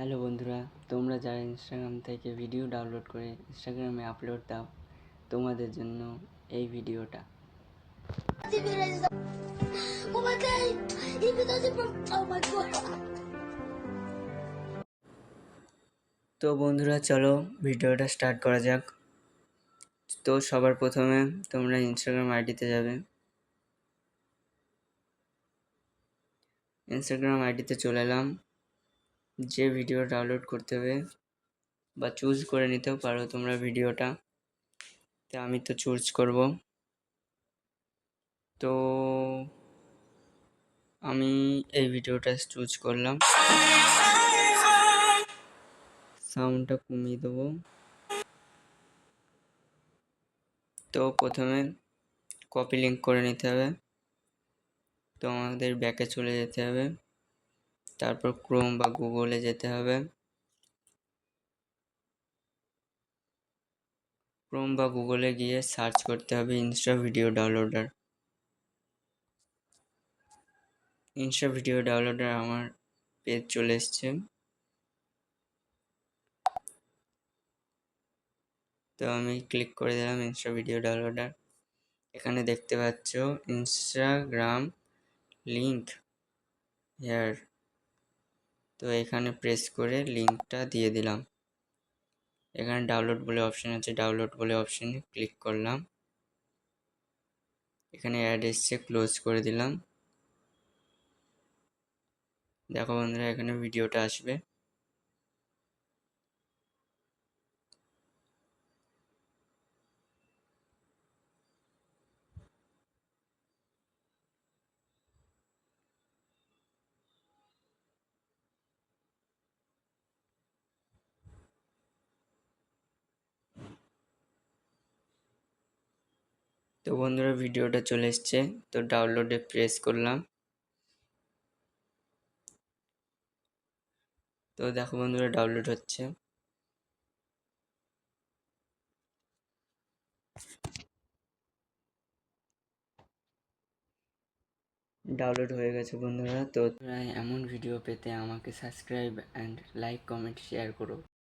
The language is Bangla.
হ্যালো বন্ধুরা, তোমরা যারা ইনস্টাগ্রাম থেকে ভিডিও ডাউনলোড করে ইনস্টাগ্রামে আপলোড দাও, তোমাদের জন্য এই ভিডিওটা। তো বন্ধুরা, চলো ভিডিওটা স্টার্ট করা যাক। তো সবার প্রথমে তোমরা ইনস্টাগ্রাম আইডিতে যাবে। ইনস্টাগ্রাম আইডিতে চলে এলাম। যে ভিডিও ডাউনলোড করতে হবে বা চুজ করে নিতেও পারো তোমরা ভিডিওটা। তো আমি তো চুজ করব। তো আমি এই ভিডিওটা চুজ করলাম। সাউন্ডটা কমিয়ে দেবো। তো প্রথমে কপি লিঙ্ক করে নিতে হবে। তো আমাদের ব্যাকে চলে যেতে হবে, তারপর ক্রোম বা গুগলে যেতে হবে। ক্রোম বা গুগলে গিয়ে সার্চ করতে হবে Insta video downloader. Insta video downloader আমার পেজ চলে এসছে। তো আমি ক্লিক করে দিলাম ইনস্টা ভিডিও ডাউনলোডার। এখানে দেখতে পাচ্ছ ইনস্টাগ্রাম লিঙ্ক হেয়ার। তো এখানে প্রেস করে লিঙ্কটা দিয়ে দিলাম। এখানে ডাউনলোড বলে অপশন আছে, ডাউনলোড বলে অপশনে ক্লিক করলাম। এখানে অ্যাড এসছে, ক্লোজ করে দিলাম। দেখো বন্ধুরা, এখানে ভিডিওটা আসবে। তো বন্ধুরা, ভিডিওটা চলে এসছে। তো ডাউনলোডে প্রেস করলাম। তো দেখো বন্ধুরা, ডাউনলোড হচ্ছে। ডাউনলোড হয়ে গেছে বন্ধুরা। তো এমন ভিডিও পেতে আমাকে subscribe and like, comment, share করো।